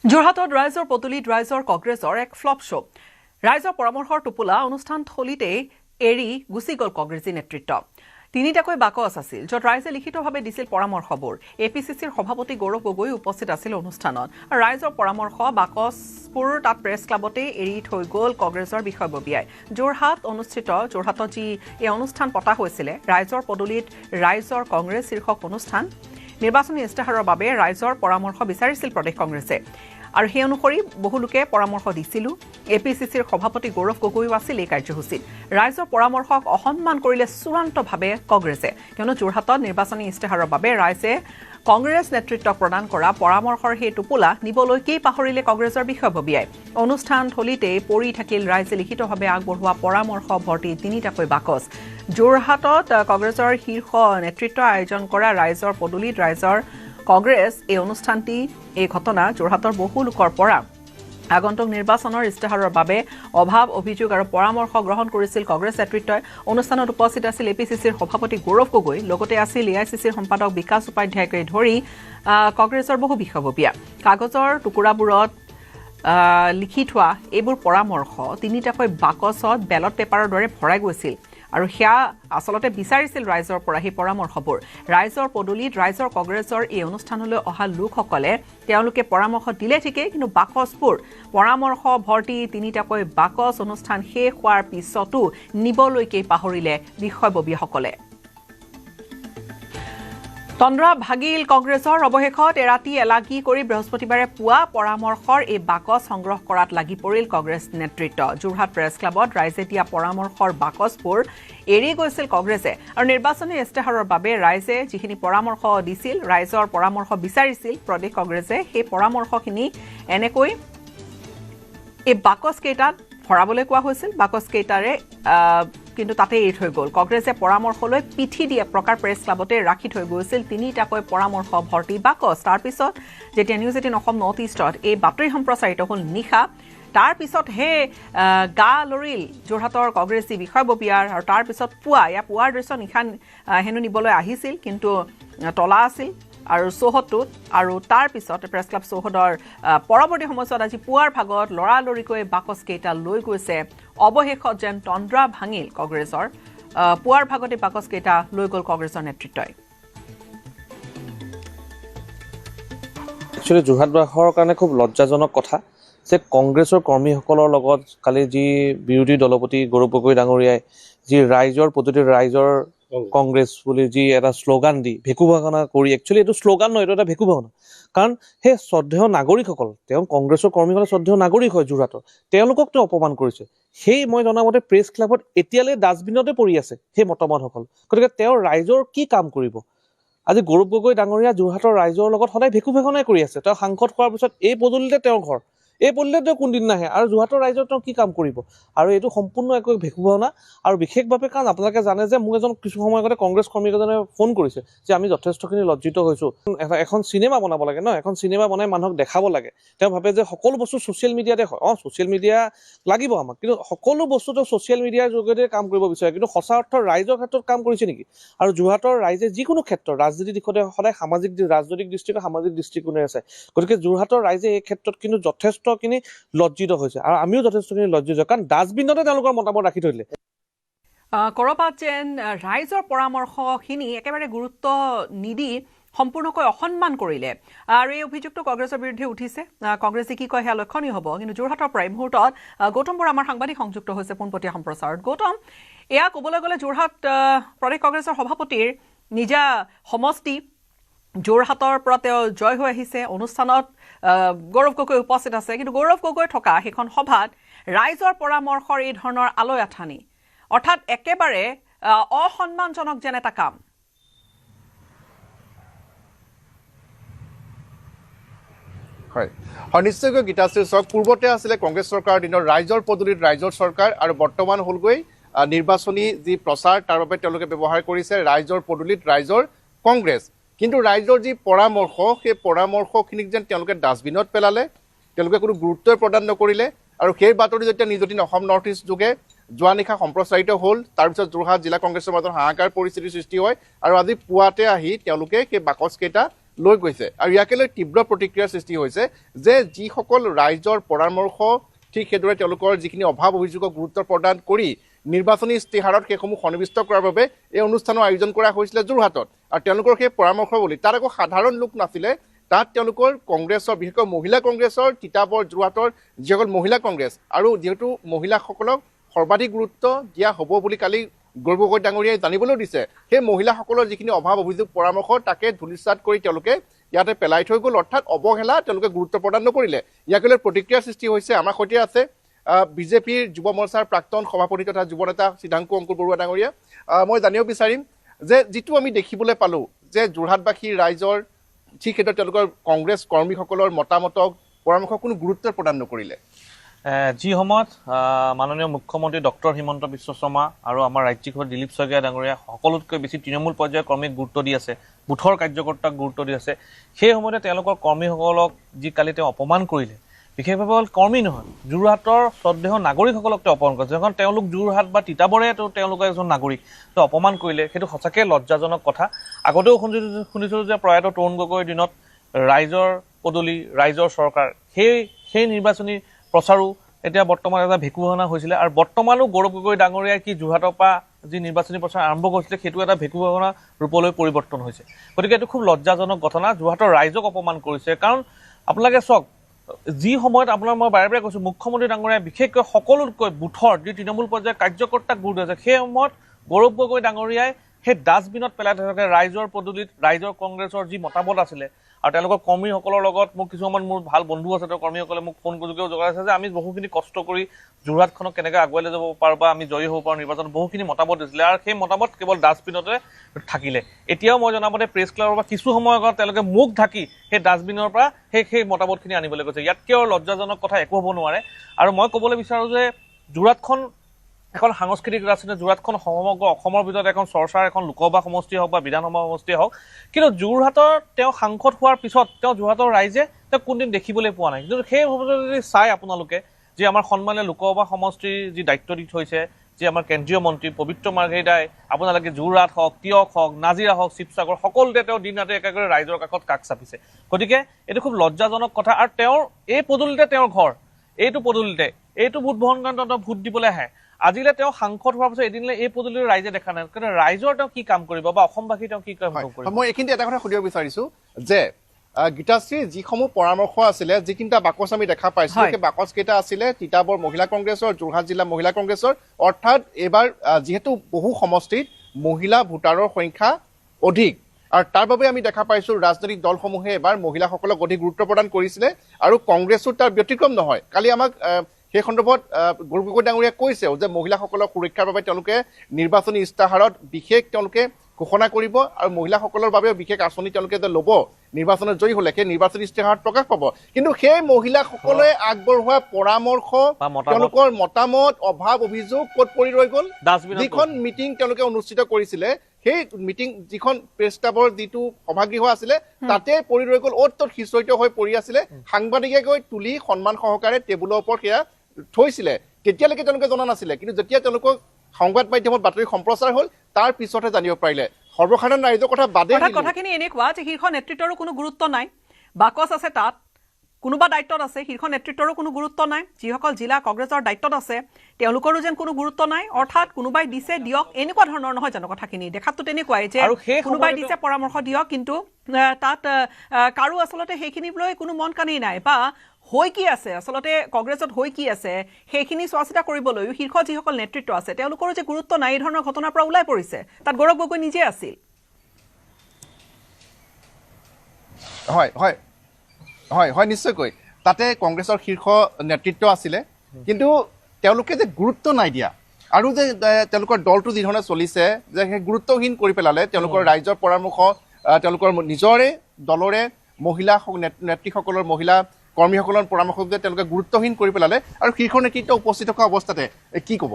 যোৰহাটত ৰাইজৰ পদূলিত ৰাইজৰ কংগ্ৰেছৰ এক ফ্লপ শ্ব' ৰাইজৰ পৰামৰ্শৰ টোপোলা অনুষ্ঠান থলীতেই এৰি গুচি গ'ল কংগ্ৰেছী নেতৃত্ব তিনিটাকৈ বাকচ আছিল য'ত ৰাইজে লিখিতভাৱে দিছিল পৰামৰ্শবোৰ এপিচিচিৰ সভাপতি গৌৰৱ গগৈ উপস্থিত আছিল অনুষ্ঠানত আৰু ৰাইজৰ পৰামৰ্শ বাকচবোৰ তাত প্ৰেছ ক্লাবতেই এৰি থৈ গ'ল কংগ্ৰেছৰ বিষয়ববীয়াই যোৰহাটত যি এই অনুষ্ঠান পতা হৈছিলে ৰাইজৰ পদূলিত ৰাইজৰ কংগ্ৰেছ শীৰ্ষক অনুষ্ঠান নিৰ্বাচনী ইস্তাহাৰৰ বাবে ৰাইজৰ পৰামৰ্শ বিচাৰিছিল প্ৰদেশ কংগ্ৰেছে আৰু সেই অনুসৰি বহু লোকে পৰামৰ্শ দিছিল এপিচিচিৰ সভাপতি গৌৰৱ গগৈও আছিল এই কাৰ্যসূচীত ৰাইজৰ পৰামৰ্শক অসন্মান কৰিলে চূড়ান্তভাৱে কংগ্ৰেছে কিয়নো যোৰহাটত নিৰ্বাচনী ইস্তাহাৰৰ বাবে ৰাইজে কংগ্ৰেছ নেতৃত্বক প্ৰদান কৰা পৰামৰ্শৰ সেই টোপোলা নিবলৈকেই পাহৰিলে কংগ্ৰেছৰ বিষয়ববীয়াই অনুষ্ঠান থলীতেই পৰি থাকিল ৰাইজে লিখিতভাৱে আগবঢ়োৱা পৰামৰ্শ ভৰ্তি তিনিটাকৈ বাকচ যোৰহাটত কংগ্ৰেছৰ শীৰ্ষ নেতৃত্ব আয়োজন কৰা ৰাইজৰ পদূলিত ৰাইজৰ কংগ্ৰেছ এই অনুষ্ঠানটি এই ঘটনা যোৰহাটৰ বহু লোকৰ পৰা আগন্তুক নিৰ্বাচনৰ ইস্তাহাৰৰ বাবে অভাৱ অভিযোগ আৰু পৰামৰ্শ গ্ৰহণ কৰিছিল কংগ্ৰেছ নেতৃত্বই অনুষ্ঠানত উপস্থিত আছিল এপিচিচিৰ সভাপতি গৌৰৱ গগৈ লগতে আছিল এআইচিচিৰ সম্পাদক বিকাশ উপাধ্যায়কে ধৰি কংগ্ৰেছৰ বহু বিষয়ববীয়া কাগজৰ টুকুৰাবোৰত লিখি থোৱা এইবোৰ পৰামৰ্শ তিনিটাকৈ বাকচত বেলট পেপাৰৰ দৰে ভৰাই গৈছিল আৰু সেয়া আচলতে বিচাৰিছিল ৰাইজৰ পৰা সেই পৰামৰ্শবোৰ ৰাইজৰ পদূলিত ৰাইজৰ কংগ্ৰেছৰ এই অনুষ্ঠানলৈ অহা লোকসকলে তেওঁলোকে পৰামৰ্শ দিলে ঠিকেই কিন্তু বাকচবোৰ পৰামৰ্শ ভৰ্তি তিনিটাকৈ বাকচ অনুষ্ঠান শেষ হোৱাৰ পিছতো নিবলৈকেই পাহৰিলে বিষয়ববীয়াসকলে তন্দ্ৰা ভাগিল কংগ্ৰেছৰ অৱশেষত এৰাতি এলাগি কৰি বৃহস্পতিবাৰে পুৱা পৰামৰ্শৰ এই বাকচ সংগ্ৰহ কৰাত লাগি পৰিল কংগ্ৰেছ নেতৃত্ব যোৰহাট প্ৰেছ ক্লাবত ৰাইজে দিয়া পৰামৰ্শৰ বাকচবোৰ এৰি গৈছিল কংগ্ৰেছে আৰু নিৰ্বাচনী ইস্তাহাৰৰ বাবে ৰাইজে যিখিনি পৰামৰ্শ দিছিল ৰাইজৰ পৰামৰ্শ বিচাৰিছিল প্ৰদেশ কংগ্ৰেছে সেই পৰামৰ্শখিনি এনেকৈ এই বাকচ কেইটাত ভৰাবলৈ কোৱা হৈছিল বাকচ কেইটাৰে কিন্তু তাতে এৰি থৈ গ'ল কংগ্ৰেছে পৰামৰ্শলৈ পিঠি দিয়ে প্ৰকাৰ প্ৰেছ ক্লাবতে ৰাখি থৈ গৈছিল তিনিটাকৈ পৰামৰ্শ ভৰ্তি বাকচ তাৰপিছত যেতিয়া নিউজ 18 অসম নৰ্থ ইষ্টত এই বাতৰি সম্প্ৰচাৰিত হ'ল নিশা তাৰপিছতহে গা লৰিল যোৰহাটৰ কংগ্ৰেছী বিষয়ববীয়াৰ আৰু তাৰপিছত পুৱাৰ দৃশ্য নিশা হেনো নিবলৈ আহিছিল কিন্তু তলা আছিল আৰু চৌহদটোত আৰু তাৰপিছত প্ৰেছ ক্লাব চৌহদৰ পৰৱৰ্তী সময়ছোৱাত আজি পুৱাৰ ভাগত লৰালৰিকৈ বাকচ কেইটা লৈ গৈছে অৱশেষত যেন তন্দ্ৰা ভাঙিল কংগ্ৰেছৰ পুৱাৰ ভাগতে বাকচ কেইটা লৈ গ'ল কংগ্ৰেছৰ নেতৃত্বই একচুৱেলি যোৰহাটবাসীৰ কাৰণে খুব লজ্জাজনক কথা যে কংগ্ৰেছৰ কৰ্মীসকলৰ লগত কালি যি বিৰোধী দলপতি গৌৰৱ গগৈ ডাঙৰীয়াই যি ৰাইজৰ পদ্ধতিৰ ৰাইজৰ কংগ্ৰেছ বুলি যি এটা শ্লোগান দি ভেকু ভাওনা কৰি একচুৱেলি এইটো শ্লোগান নহয় এইটো এটা ভেকু ভাওনা কাৰণ সেই শ্ৰদ্ধেয় নাগৰিকসকল তেওঁ কংগ্ৰেছৰ কৰ্মীসকলে শ্ৰদ্ধেয় নাগৰিক হয় যোৰহাটৰ তেওঁলোকক তেওঁ অপমান কৰিছে সেই মই জনামতে প্ৰেছ ক্লাবত এতিয়ালৈ ডাষ্টবিনতে পৰি আছে সেই মতামতসকল গতিকে তেওঁ ৰাইজৰ কি কাম কৰিব আজি গৌৰৱ গগৈ ডাঙৰীয়া যোৰহাটৰ ৰাইজৰ লগত সদায় ভেকু ভাওনাই কৰি আছে তেওঁ সাংসদ হোৱাৰ পিছত এই পদূলিতে তেওঁৰ ঘৰ এই পদূলিতে তেওঁ কোনদিন নাহে আৰু যোৰহাটৰ ৰাইজৰ তেওঁ কি কাম কৰিব আৰু এইটো সম্পূৰ্ণ এক ভেকু ভাওনা আৰু বিশেষভাৱে কাৰণ আপোনালোকে জানে যে মোক এজন কিছু সময় আগতে কংগ্ৰেছ কৰ্মীকেইজনে ফোন কৰিছে যে আমি যথেষ্টখিনি লজ্জিত হৈছোঁ এখন চিনেমা বনাব লাগে ন এখন চিনেমা বনাই মানুহক দেখাব লাগে তেওঁ ভাবে যে সকলো বস্তু ছ'চিয়েল মিডিয়াতে হয় ছ'চিয়েল মিডিয়া লাগিব আমাক কিন্তু সকলো বস্তু তেওঁ ছ'চিয়েল মিডিয়াৰ যোগেদি কাম কৰিব বিচাৰে কিন্তু সঁচা অৰ্থৰ ৰাইজৰ ক্ষেত্ৰত কাম কৰিছে নেকি আৰু যোৰহাটৰ ৰাইজে যিকোনো ক্ষেত্ৰত ৰাজনীতি দিশতে সদায় ৰাজনৈতিক দৃষ্টিকোণ সামাজিক দৃষ্টিকোণে আছে গতিকে যোৰহাটৰ ৰাইজে এই ক্ষেত্ৰত কিন্তু যথেষ্টখিনি লজ্জিত হৈছে আৰু আমিও যথেষ্টখিনি লজ্জিত কাৰণ ডাষ্টবিনতে তেওঁলোকৰ মতামত ৰাখি থৈ দিলে কৰবাত যেন ৰাইজৰ পৰামৰ্শখিনি একেবাৰে গুৰুত্ব নিদি সম্পূৰ্ণকৈ অসন্মান কৰিলে আৰু এই অভিযোগটো কংগ্ৰেছৰ বিৰুদ্ধে উঠিছে কংগ্ৰেছে কি কয় সেয়া লক্ষণীয় হ'ব কিন্তু যোৰহাটৰ পৰা এই মুহূৰ্তত গৌতম বৰা আমাৰ সাংবাদিক সংযুক্ত হৈছে পোনপটীয়া সম্প্ৰচাৰত গৌতম এয়া ক'বলৈ গ'লে যোৰহাট প্ৰদেশ কংগ্ৰেছৰ সভাপতিৰ নিজা সমষ্টি যোৰহাটৰ পৰা তেওঁ জয় হৈ আহিছে অনুষ্ঠানত গৌৰৱ গগৈ উপস্থিত আছে কিন্তু গৌৰৱ গগৈ থকা সেইখন সভাত ৰাইজৰ পৰামৰ্শৰ এই ধৰণৰ আলৈ আঠানি অৰ্থাৎ একেবাৰে অসন্মানজনক যেন এটা কাম হয় নিশ্চয়কৈ গীতাশ্ৰী চাওক পূৰ্বতে আছিলে কংগ্ৰেছ চৰকাৰৰ দিনৰ ৰাইজৰ পদূলিত ৰাইজৰ চৰকাৰ আৰু বৰ্তমান হ'লগৈ নিৰ্বাচনী যি প্ৰচাৰ তাৰ বাবে তেওঁলোকে ব্যৱহাৰ কৰিছে ৰাইজৰ পদূলিত ৰাইজৰ কংগ্ৰেছ কিন্তু ৰাইজৰ যি পৰামৰ্শ সেই পৰামৰ্শখিনিক যেন তেওঁলোকে ডাষ্টবিনত পেলালে তেওঁলোকে কোনো গুৰুত্বই প্ৰদান নকৰিলে আৰু সেই বাতৰি যেতিয়া নিউজ 18 অসম নৰ্থ ইষ্ট যোগে যোৱা নিশা সম্প্ৰচাৰিত হ'ল তাৰপিছত যোৰহাট জিলা কংগ্ৰেছৰ মাজত হাহাকাৰ পৰিস্থিতিৰ সৃষ্টি হয় আৰু আজি পুৱাতে আহি তেওঁলোকে সেই বাকচ কেইটা লৈ গৈছে আৰু ইয়াকে লৈ তীব্ৰ প্ৰতিক্ৰিয়াৰ সৃষ্টি হৈছে যে যিসকল ৰাইজৰ পৰামৰ্শ ঠিক সেইদৰে তেওঁলোকৰ যিখিনি অভাৱ অভিযোগক গুৰুত্ব প্ৰদান কৰি নিৰ্বাচনী ইস্তাহাৰত সেইসমূহ সন্নিৱিষ্ট কৰাৰ বাবে এই অনুষ্ঠানৰ আয়োজন কৰা হৈছিলে যোৰহাটত আৰু তেওঁলোকৰ সেই পৰামৰ্শ বুলি তাত আকৌ সাধাৰণ লোক নাছিলে তাত তেওঁলোকৰ কংগ্ৰেছৰ বিশেষকৈ মহিলা কংগ্ৰেছৰ তিতাবৰ যোৰহাটৰ যিসকল মহিলা কংগ্ৰেছ আৰু যিহেতু মহিলাসকলক সৰ্বাধিক গুৰুত্ব দিয়া হ'ব বুলি কালি গৌৰৱ গগৈ ডাঙৰীয়াই জানিবলৈ দিছে সেই মহিলাসকলৰ যিখিনি অভাৱ অভিযোগ পৰামৰ্শ তাকে ধূলিসাৎ কৰি তেওঁলোকে ইয়াতে পেলাই থৈ গ'ল অৰ্থাৎ অৱহেলা তেওঁলোকে গুৰুত্ব প্ৰদান নকৰিলে ইয়াকে লৈ প্ৰতিক্ৰিয়াৰ সৃষ্টি হৈছে আমাৰ সৈতে আছে বিজেপিৰ যুৱ মৰ্চাৰ প্ৰাক্তন সভাপতি তথা যুৱ নেতা সিদ্ধাংকু অংকুৰ বৰুৱা ডাঙৰীয়া মই জানিব বিচাৰিম যে যিটো আমি দেখিবলৈ পালোঁ যে যোৰহাটবাসী ৰাইজৰ ঠিক সেইদৰে তেওঁলোকৰ কংগ্ৰেছ কৰ্মীসকলৰ মতামতক পৰামৰ্শ কোনো গুৰুত্ব প্ৰদান নকৰিলে যি সময়ত মাননীয় মুখ্যমন্ত্ৰী ডক্টৰ হিমন্ত বিশ্ব শৰ্মা আৰু আমাৰ ৰাজ্যিক সভাপতি দিলীপ শইকীয়া ডাঙৰীয়া সকলোতকৈ বেছি তৃণমূল পৰ্যায়ৰ কৰ্মীক গুৰুত্ব দি আছে বুথৰ কাৰ্যকৰ্তাক গুৰুত্ব দি আছে সেই সময়তে তেওঁলোকৰ কৰ্মীসকলক যি কালি তেওঁ অপমান কৰিলে বিশেষভাৱে অকল কৰ্মী নহয় যোৰহাটৰ শ্ৰদ্ধেয় নাগৰিকসকলক তেওঁ অপমান কৰিছে কাৰণ তেওঁলোক যোৰহাট বা তিতাবৰে তেওঁলোকে এজন নাগৰিক তেওঁ অপমান কৰিলে সেইটো সঁচাকৈ লজ্জাজনক কথা আগতেও শুনিছিলোঁ যে প্ৰয়াত তৰুণ গগৈৰ দিনত ৰাইজৰ পদূলি ৰাইজৰ চৰকাৰ সেই নিৰ্বাচনী প্ৰচাৰো এতিয়া বৰ্তমান এটা ভেকুভাওনা হৈছিলে আৰু বৰ্তমানো গৌৰৱ গগৈ ডাঙৰীয়াই কি যোৰহাটৰ পৰা যি নিৰ্বাচনী প্ৰচাৰ আৰম্ভ কৰিছিলে সেইটো এটা ভেকুভাওনা ৰূপলৈ পৰিৱৰ্তন হৈছে গতিকে এইটো খুব লজ্জাজনক ঘটনা যোৰহাটৰ ৰাইজক অপমান কৰিছে কাৰণ আপোনালোকে চাওক যি সময়ত আপোনাৰ মই বাৰে বাৰে কৈছোঁ মুখ্যমন্ত্ৰী ডাঙৰীয়াই বিশেষকৈ সকলোতকৈ বুথৰ যি তৃণমূল পৰ্যায়ৰ কাৰ্যকৰ্তাক গুৰুত্ব দিছে সেই সময়ত গৌৰৱ গগৈ ডাঙৰীয়াই সেই ডাষ্টবিনত পেলাই থাকে ৰাইজৰ পদূলিত ৰাইজৰ কংগ্ৰেছৰ যি মতামত আছিলে আৰু তেওঁলোকৰ কৰ্মীসকলৰ লগত মোক কিছুমান মোৰ ভাল বন্ধু আছে তেওঁ কৰ্মীসকলে মোক ফোন যোগেও জনাইছে যে আমি বহুখিনি কষ্ট কৰি যোৰহাটখনক কেনেকৈ আগুৱাই লৈ যাব পাৰোঁ বা আমি জয়ী হ'ব পাৰোঁ নিৰ্বাচনত বহুখিনি মতামত দিছিলে আৰু সেই মতামত কেৱল ডাষ্টবিনতে থাকিলে এতিয়াও মই জনামতে প্ৰেছ ক্লাবৰ পৰা কিছু সময় আগত তেওঁলোকে মুখ ঢাকি সেই ডাষ্টবিনৰ পৰা সেই মতামতখিনি আনিবলৈ কৈছে ইয়াতকৈ আৰু লজ্জাজনক কথা একো হ'ব নোৱাৰে আৰু মই ক'বলৈ বিচাৰোঁ যে যোৰহাটখন এখন সাংস্কৃতিক ৰাজধানী যোৰহাটখন সমগ্ৰ অসমৰ ভিতৰত এখন চৰ্চাৰ এখন লোকসভা সমষ্টি হওক বা বিধানসভা সমষ্টিয়ে হওক কিন্তু যোৰহাটৰ তেওঁ সাংসদ হোৱাৰ পিছত তেওঁ যোৰহাটৰ ৰাইজে তেওঁ কোনদিন দেখিবলৈ পোৱা নাই কিন্তু সেই যদি চাই আপোনালোকে যে আমাৰ সন্মানীয় লোকসভা সমষ্টিৰ যি দায়িত্ব দি থৈছে যে আমাৰ কেন্দ্ৰীয় মন্ত্ৰী পবিত্ৰ মাৰ্ঘেৰিটাই আপোনালোকে যোৰহাট হওক তিয়ক হওক নাজিৰা হওক শিৱসাগৰ সকলোতে তেওঁ দিন ৰাতি একেবাৰে ৰাইজৰ কাষত কাষ চাপিছে গতিকে এইটো খুব লজ্জাজনক কথা আৰু তেওঁৰ এই পদূলিতে তেওঁৰ ঘৰ এইটো পদূলিতে এইটো ভোট বহন কাৰণে ভোট দিবলৈ আহে আজিলে তেওঁ সাংসদ হোৱাৰ পিছত এদিনলৈ এই পদূলিৰ ৰাইজে দেখা নাই কাৰণ ৰাইজৰ তেওঁ কি কাম কৰিব বা অসমবাসী তেওঁ কি কাম কৰিব মই এইখিনিতে এটা কথা সুধিব বিচাৰিছোঁ যে গীতাশ্ৰী যিসমূহ পৰামৰ্শ আছিলে যিকেইটা বাকচ আমি দেখা পাইছোঁ সেই বাকচকেইটা আছিলে তিতাবৰ মহিলা কংগ্ৰেছৰ যোৰহাট জিলা মহিলা কংগ্ৰেছৰ অৰ্থাৎ এইবাৰ যিহেতু বহু সমষ্টিত মহিলা ভোটাৰৰ সংখ্যা অধিক আৰু তাৰ বাবে আমি দেখা পাইছোঁ ৰাজনৈতিক দলসমূহে এবাৰ মহিলাসকলক অধিক গুৰুত্ব প্ৰদান কৰিছিলে আৰু কংগ্ৰেছো তাৰ ব্যতিক্ৰম নহয় কালি আমাক সেই সন্দৰ্ভত গৌৰৱ গগৈ ডাঙৰীয়াই কৈছেও যে মহিলাসকলৰ সুৰক্ষাৰ বাবে তেওঁলোকে নিৰ্বাচনী ইস্তাহাৰত বিশেষ তেওঁলোকে ঘোষণা কৰিব আৰু মহিলাসকলৰ বাবেও বিশেষ আঁচনি তেওঁলোকে যে ল'ব নিৰ্বাচনত জয়ী হ'লে সেই নিৰ্বাচনী ইস্তাহাৰত প্ৰকাশ পাব কিন্তু সেই মহিলাসকলে আগবঢ়োৱা পৰামৰ্শ তেওঁলোকৰ মতামত অভাৱ অভিযোগ ক'ত পৰি ৰৈ গ'ল যিখন মিটিং তেওঁলোকে অনুষ্ঠিত কৰিছিলে সেই মিটিং যিখন প্ৰেছ ক্লাবৰ যিটো সভাগৃহ আছিলে তাতে পৰি ৰৈ গ'ল অ'ত ত'ত সিঁচৰিত হৈ পৰি আছিলে সাংবাদিকে গৈ তুলি সন্মান সহকাৰে টেবুলৰ ওপৰত সেয়া থৈছিলে তেতিয়ালৈকে তেওঁলোকে জনা নাছিলে কিন্তু যেতিয়া তেওঁলোকক সংবাদ মাধ্যমত বাতৰি সম্প্ৰচাৰ হ'ল তাৰ পিছতহে জানিব পাৰিলে সৰ্বসাধাৰণ ৰাইজৰ কথা বাদে কথাখিনি এনেকুৱা যে শীৰ্ষ নেতৃত্বৰো কোনো গুৰুত্ব নাই বাকচ আছে তাত কোনোবা দায়িত্বত আছে শীৰ্ষ নেতৃত্বৰো কোনো গুৰুত্ব নাই যিসকল জিলা কংগ্ৰেছৰ দায়িত্বত আছে তেওঁলোকৰো যেন কোনো গুৰুত্ব নাই অৰ্থাৎ কোনোবাই দিছে দিয়ক এনেকুৱা ধৰণৰ নহয় জানো কথাখিনি দেখাততো তেনেকুৱাই যে কোনোবাই দিছে পৰামৰ্শ দিয়ক কিন্তু তাত কাৰো আচলতে সেইখিনি লৈ কোনো মন কানি নাই বা হৈ কি আছে আচলতে কংগ্ৰেছত হৈ কি আছে সেইখিনি চোৱা চিতা কৰিবলৈও শীৰ্ষ যিসকল নেতৃত্ব আছে তেওঁলোকৰো যে গুৰুত্ব নাই এই ধৰণৰ ঘটনাৰ পৰা ওলাই পৰিছে তাত গৌৰৱ গগৈ নিজে আছিল হয় হয় হয় হয় নিশ্চয়কৈ তাতে কংগ্ৰেছৰ শীৰ্ষ নেতৃত্ব আছিলে কিন্তু তেওঁলোকে যে গুৰুত্ব নাই দিয়া আৰু যে তেওঁলোকৰ দলটো যিধৰণে চলিছে যে সেই গুৰুত্বহীন কৰি পেলালে তেওঁলোকৰ ৰাইজৰ পৰামৰ্শ তেওঁলোকৰ নিজৰে দলৰে মহিলা নেতৃসকলৰ মহিলা কৰ্মীসকলৰ পৰামৰ্শ যে তেওঁলোকে গুৰুত্বহীন কৰি পেলালে আৰু শীৰ্ষ নেতৃত্ব উপস্থিত থকা অৱস্থাতে কি ক'ব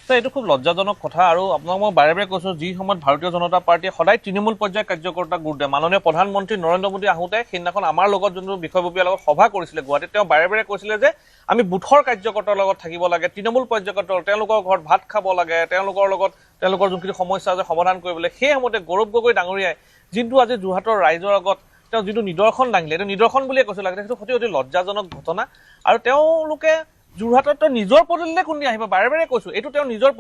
তো এইটো খুব লজ্জাজনক কথা আৰু আপোনাক মই বাৰে বাৰে কৈছোঁ যি সময়ত ভাৰতীয় জনতা পাৰ্টীয়ে সদায় তৃণমূল পৰ্যায়ৰ কাৰ্যকৰ্তাক গুৰুত্ব দিয়ে মাননীয় প্ৰধানমন্ত্ৰী নৰেন্দ্ৰ মোদী আহোঁতে সেইদিনাখন আমাৰ লগত যোনটো বিষয়ববীয়াৰ লগত সভা কৰিছিলে গুৱাহাটীত তেওঁ বাৰে বাৰে কৈছিলে যে আমি বুথৰ কাৰ্যকৰ্তাৰ লগত থাকিব লাগে তৃণমূল পৰ্যায়কৰ্তা তেওঁলোকৰ ঘৰত ভাত খাব লাগে তেওঁলোকৰ লগত তেওঁলোকৰ যোনখিনি সমস্যা আছে সমাধান কৰিবলৈ সেই সময়তে গৌৰৱ গগৈ ডাঙৰীয়াই যোনটো আজি যোৰহাটৰ ৰাইজৰ আগত তেওঁ যিটো নিদৰ্শন দাঙিলে এইটো নিদৰ্শন বুলিয়ে কৈছোঁ লাগে সেইটো অতি অতি লজ্জাজনক ঘটনা আৰু তেওঁলোকে যোৰহাটত নিজৰ পদূলিলে কোনদিন আহিব বাৰে বাৰে কৈছোঁ এইটো তেওঁ নিজৰ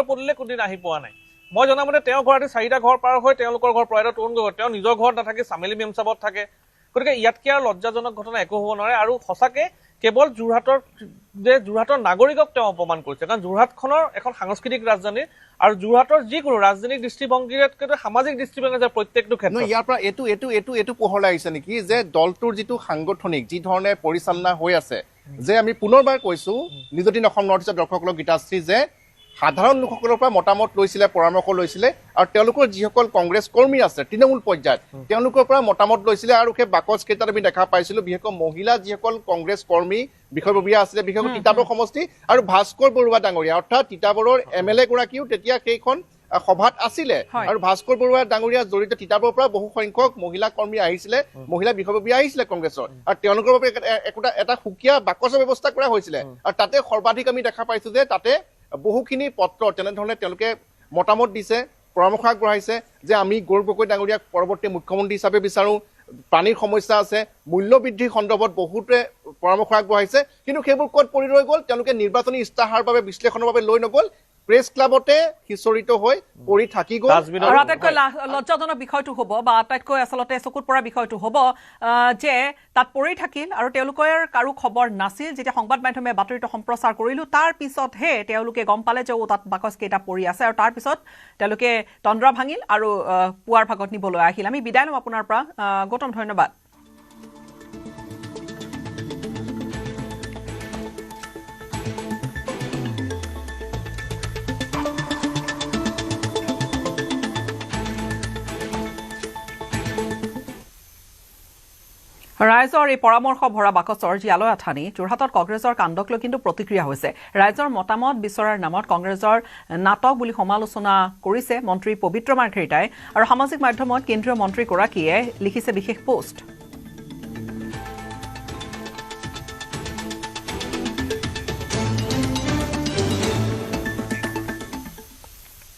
পদূলিলে কোনদিন আহি পোৱা নাই মই জনামতে তেওঁ ঘৰতে 4টা ঘৰ পাৰ হৈ তেওঁলোকৰ ঘৰ প্ৰয়াত তৰুণ গগৈ তেওঁ নিজৰ ঘৰত নাথাকে চামেলি মেমচাবত থাকে গতিকে ইয়াতকৈ আৰু লজ্জাজনক ঘটনা একো হ'ব নোৱাৰে আৰু সঁচাকৈ কেৱল যোৰহাটৰ নাগৰিকক তেওঁ অপমান কৰিছে কাৰণ যোৰহাটখনৰ এখন সাংস্কৃতিক ৰাজধানী আৰু যোৰহাটৰ যিকোনো ৰাজনৈতিক দৃষ্টিভংগীতকৈ সামাজিক দৃষ্টিভংগী যে প্ৰত্যেকটো ক্ষেত্ৰত ইয়াৰ পৰা এইটো পোহৰলৈ আহিছে নেকি যে দলটোৰ যিটো সাংগঠনিক যি ধৰণে পৰিচালনা হৈ আছে যে আমি পুনৰবাৰ কৈছোঁ নিযুদিন অসম নৰ্থ ইষ্টৰ দৰ্শকসকলক গীতাশ্ৰী যে সাধাৰণ লোকসকলৰ পৰা মতামত লৈছিলে পৰামৰ্শ লৈছিলে আৰু তেওঁলোকৰ যিসকল কংগ্ৰেছ কৰ্মী আছে তৃণমূল পৰ্যায়ত তেওঁলোকৰ পৰা মতামত লৈছিলে আৰু সেই বাকচ কেইটাত আমি দেখা পাইছিলোঁ বিশেষকৈ মহিলা যিসকল কংগ্ৰেছ কৰ্মী বিষয়ববীয়া আছিলে বিশেষকৈ তিতাবৰ সমষ্টি আৰু ভাস্কৰ বৰুৱা ডাঙৰীয়া অৰ্থাৎ তিতাবৰৰ MLA গৰাকীও তেতিয়া সেইখন সভাত আছিলে আৰু ভাস্কৰ বৰুৱা ডাঙৰীয়া জড়িত তিতাবৰৰ পৰা বহু সংখ্যক মহিলা কৰ্মী আহিছিলে মহিলা বিষয়ববীয়া আহিছিলে কংগ্ৰেছৰ আৰু তেওঁলোকৰ বাবে এটা সুকীয়া বাকচৰ ব্যৱস্থা কৰা হৈছিলে আৰু তাতে সৰ্বাধিক আমি দেখা পাইছোঁ যে তাতে বহুখিনি পত্ৰ তেনেধৰণে তেওঁলোকে মতামত দিছে পৰামৰ্শ আগবঢ়াইছে যে আমি গৌৰৱ গগৈ ডাঙৰীয়াক পৰৱৰ্তী মুখ্যমন্ত্ৰী হিচাপে বিচাৰোঁ পানীৰ সমস্যা আছে মূল্য বৃদ্ধিৰ সন্দৰ্ভত বহুতে পৰামৰ্শ আগবঢ়াইছে কিন্তু সেইবোৰ ক'ত পৰি ৰৈ গ'ল তেওঁলোকে নিৰ্বাচনী ইস্তাহাৰ বাবে বিশ্লেষণৰ বাবে লৈ নগ'ল প্ৰেছ ক্লাবতে সিঁচৰিত হৈ পৰি থাকি গ'ল আৰু আটাইতকৈ লজ্জাজনক বিষয়টো হ'ব বা আটাইতকৈ আচলতে চকুত পৰা বিষয়টো হ'ব যে তাত পৰি থাকিল আৰু তেওঁলোকৰ কাৰো খবৰ নাছিল যেতিয়া সংবাদ মাধ্যমে বাতৰিটো সম্প্ৰচাৰ কৰিলোঁ তাৰ পিছতহে তেওঁলোকে গম পালে যে তাত বাকচ কেইটা পৰি আছে আৰু তাৰ পিছত তেওঁলোকে তন্দ্ৰা ভাঙিল আৰু পুৱাৰ ভাগত নিবলৈ আহিল আমি বিদায় ল'ম আপোনাৰ পৰা গৌতম ধন্যবাদ ৰাইজৰ এই পৰামৰ্শ ভৰা বাকচৰ যি আলৈ আঠানি যোৰহাটত কংগ্ৰেছৰ কাণ্ডক লৈ কিন্তু প্ৰতিক্ৰিয়া হৈছে ৰাইজৰ মতামত বিচৰাৰ নামত কংগ্ৰেছৰ নাটক বুলি সমালোচনা কৰিছে মন্ত্ৰী পবিত্ৰ মাৰ্ঘেৰিটাই আৰু সামাজিক মাধ্যমত কেন্দ্ৰীয় মন্ত্ৰীগৰাকীয়ে লিখিছে বিশেষ পোষ্ট